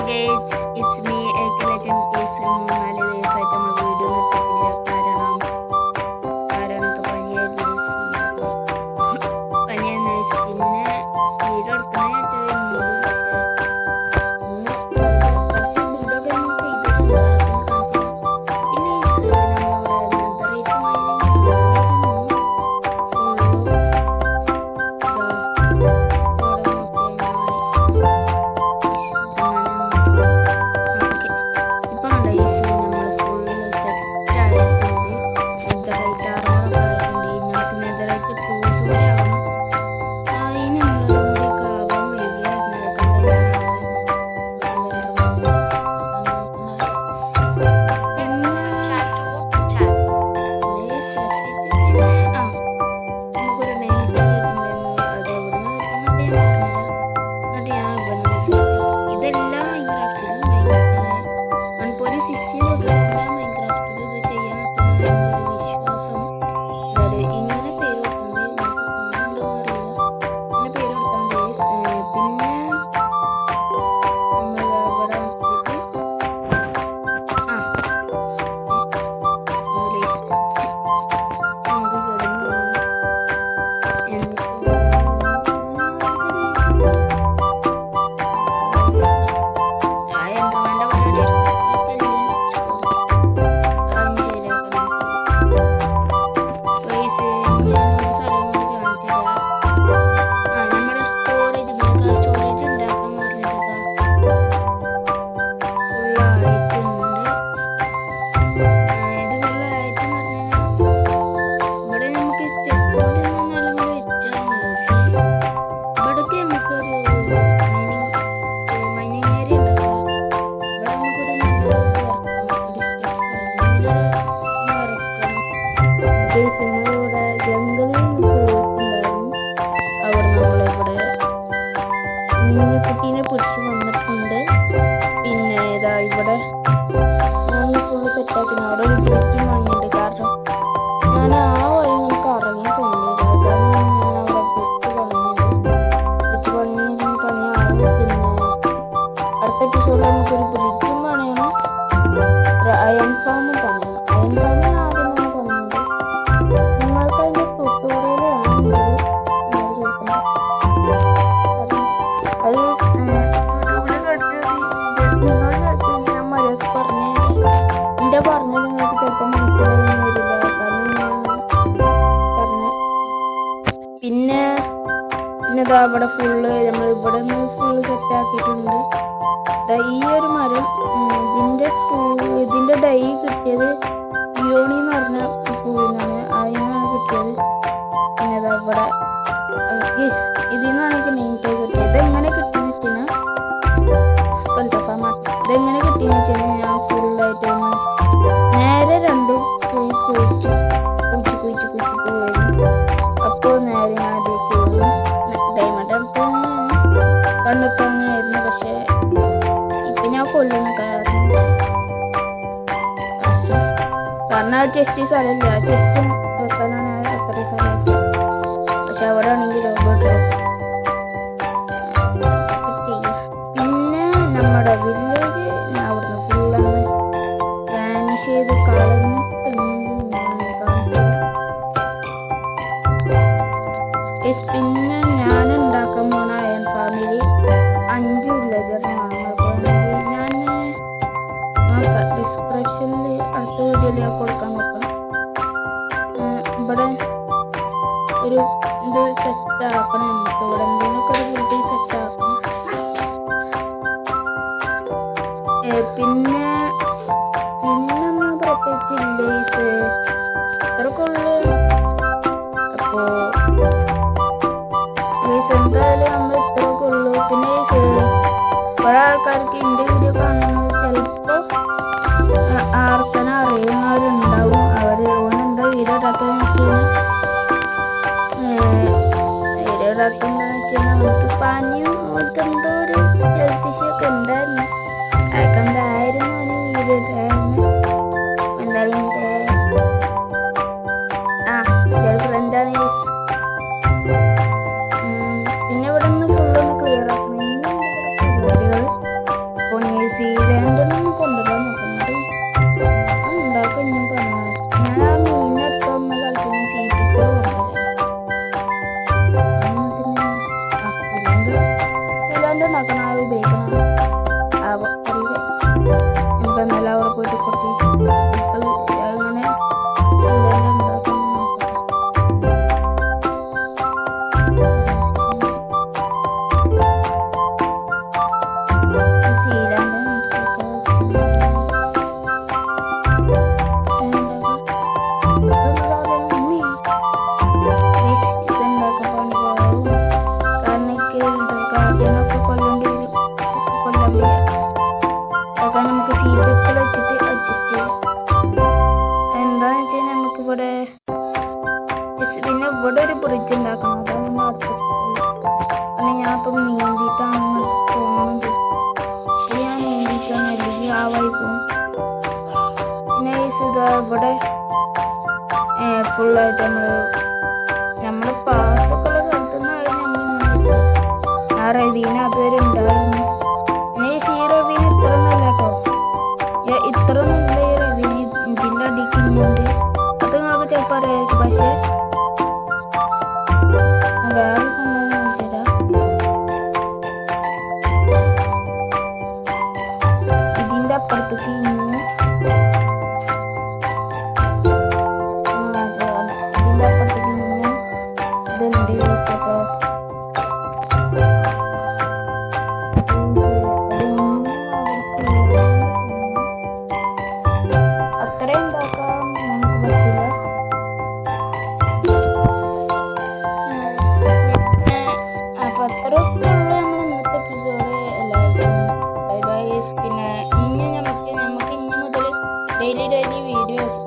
Guys, it's me Legend Case. 3-4 ദിവസമായിട്ട് നമ്മൾ video നിർത്തിയിട്ടില്ല. കാരണമൊക്കെ പനിയായിരുന്നു. പിന്നെ വീഡിയോ എടുക്കണേ വെച്ചാൽ കുറച്ച് വീഡിയോക്കെ ചെയ്തിട്ടുണ്ട്. പിന്നെ കുട്ടീനെ പിടിച്ച് വന്നിട്ടുണ്ട്. പിന്നെ ഇതാ ഇവിടെ ഫുള്ള് സെറ്റാക്കി അവിടെ ഒരു ബ്രിഡ്ജും വാങ്ങിയിട്ടുണ്ട്. കാരണം ഞാൻ ആ വഴി നമുക്ക് ഇറങ്ങി പോകുന്നില്ല. കാരണം ഞാൻ അവിടെ ബ്രിഡ്ജ് പണിയാവും. പിന്നെ അടുത്ത എപ്പിസോഡിൽ നമുക്കൊരു ബ്രിഡ്ജും പണിയണം, ഒരു അയൺ ഫാമും പണിയണം. അയൺ ഫാമിന് ആദ്യം തന്നെ പണിയുണ്ട്. നിങ്ങൾക്ക് അതിൻ്റെ ട്യൂട്ടോറിയലാണ് പറഞ്ഞത് നിങ്ങൾക്ക് ചിലപ്പോൾ മനസ്സിലാവുന്ന വരില്ല. പിന്നെ ഇതാ ഇവിടെ ഫുള്ള് നമ്മൾ ഇവിടെ നിന്ന് ഫുള്ള് സെറ്റാക്കിയിട്ടുണ്ട്. ഈ ഒരു മരം ഇതിൻ്റെ ഡൈ കിട്ടിയത് പിയോണി എന്ന് പറഞ്ഞ പൂവിൽ നിന്നാണ്, അതിനാണ് കിട്ടിയത്. പിന്നെ ഇതാ ഇവിടെ ഇതിൽ നിന്നാണ് എനിക്ക് നെയിം ടാഗ് കിട്ടിയത്. ഇതെങ്ങനെ കിട്ടിയെന്ന് വെച്ചാൽ ഇതെങ്ങനെ കിട്ടിയെന്ന് വെച്ചാൽ ഞാൻ ഫുള്ളായിട്ട് ഒന്ന് നേരെ രണ്ടും കുഴിച്ച് പോയിരുന്നു. അപ്പോൾ നേരെ ഞാൻ അതിലേക്ക് ഡയമണ്ട് കണ്ടെത്താനായിരുന്നു. പക്ഷേ ഇപ്പം ഞാൻ കൊല്ലുന്നു. കാരണം ആ ചെസ്റ്റ് സ്ഥലമില്ല, ആ ചെസ്റ്റ് വെക്കാനാണ് അത്ര സ്ഥലം. പക്ഷെ അവിടെ ആണെങ്കിൽ റോബോട്ട് പിന്നെ നമ്മുടെ വില്ലേജ് അവിടുന്ന് ഫുള്ളാണ് വാനിഷ് ചെയ്ത് പിന്നെ ഞാൻ ഉണ്ടാക്കാൻ പോണ അയൺ ഫാമിലി 5 വില്ലേജറാണ്. ഞാൻ നോക്കാം, ഡിസ്ക്രിപ്ഷനിൽ അടുത്ത വീഡിയോയിൽ കൊടുക്കാൻ നോക്കാം. ഇവിടെ ഒരു ഇത് സെറ്റാക്കണം, നമുക്ക് ഇവിടെ എന്തെങ്കിലുമൊക്കെ ഒരു ബിൽഡിംഗ് സെറ്റാക്കണം. പിന്നെ പ്രത്യേകിച്ച് ഇല്ലേസ് ഇത്രയൊക്കെ ഉള്ളു. അപ്പോൾ എന്തായാലും നമ്മൾ ഇത്രയൊക്കെ ഉള്ളു. പിന്നെ കുറെ ആൾക്കാർക്ക് എൻ്റെ വീഡിയോ കാണുന്നത് ചിലപ്പോൾ ആർക്കനെ അറിയുന്നവരുണ്ടാവും. അവർ ഓനെന്താ വീഡിയോ ഇടാത്തതെന്ന് വെച്ചാൽ അവർക്ക് പനിയും അവർക്ക് എന്തോ ഒരു ഹെൽത്ത് ഇഷ്യൂ ഒക്കെ ഉണ്ടായിരുന്നു. അതൊക്കെ എന്തായിരുന്നു അവന് വീഡിയോ ഇട്ടായിരുന്നു. എന്തായാലും എൻ്റെ ഫ്രണ്ടാണ്. പിന്നെ ഇവിടെ നിന്ന് ഫുള്ളൊന്ന് ക്ലിയർ ആക്കണം. സീലാൻഡ് ഉണ്ടാക്കണം അത് ഉപയോഗിക്കണം അറിയില്ല. നമുക്ക് എന്നാലും അവിടെ പോയിട്ട് കുറച്ച് അങ്ങനെ സീലാൻഡ് ഉണ്ടാക്കാൻ നമുക്ക് സീറ്റ് വെച്ചിട്ട് അഡ്ജസ്റ്റ് ചെയ്യാം. എന്താന്ന് വെച്ചാൽ നമുക്ക് ഇവിടെ പിന്നെ ഇവിടെ ഒരു ബ്രിഡ്ജ് ഉണ്ടാക്കണം. അതാണ് അടുത്ത ഞാൻ ഇപ്പം നീന്തിയിട്ടാണ് പോകുന്നത്. ഞാൻ നീന്തിയിട്ടാണ് അല്ലെങ്കിൽ ആ വഴി പോകും. പിന്നെ ഇതാ ഇവിടെ ഫുള്ളായിട്ട് നമ്മുടെ പാത്തൊക്കെ ഉള്ള സ്ഥലത്തു നിന്നാണ് നമ്മൾ ആ റവീന അതുവരെ ഉണ്ടായിരുന്നു. പിന്നെ ഈ റവീന ഇത്ര നല്ല കേട്ടോ, ഇത്ര നല്ല ഈ റവീന ഇതിൻ്റെ അടിക്ക് ഇങ്ങോട്ട് അത് നിങ്ങൾക്ക് ചിലപ്പോൾ അറിയാമായിരിക്കും. പക്ഷേ വേറെ സംഭവം കാണിച്ചു തരാം. ഇതിൻ്റെ അപ്പുറത്തേക്ക് ഇതിൻ്റെ അപ്പുറത്തേക്ക് ഇതുണ്ട് അപ്പോൾ അത്രയും ഉണ്ടാക്കാൻ നമുക്ക് പറ്റില്ല. അപ്പോൾ അത്രയൊക്കെ ഉള്ള നമ്മൾ ഇന്നത്തെ എപ്പിസോഡ് എല്ലാവർക്കും ബൈ ബൈ. പിന്നെ ഇനി നമുക്ക് ഇനി മുതൽ ഡെയിലി വീഡിയോസ്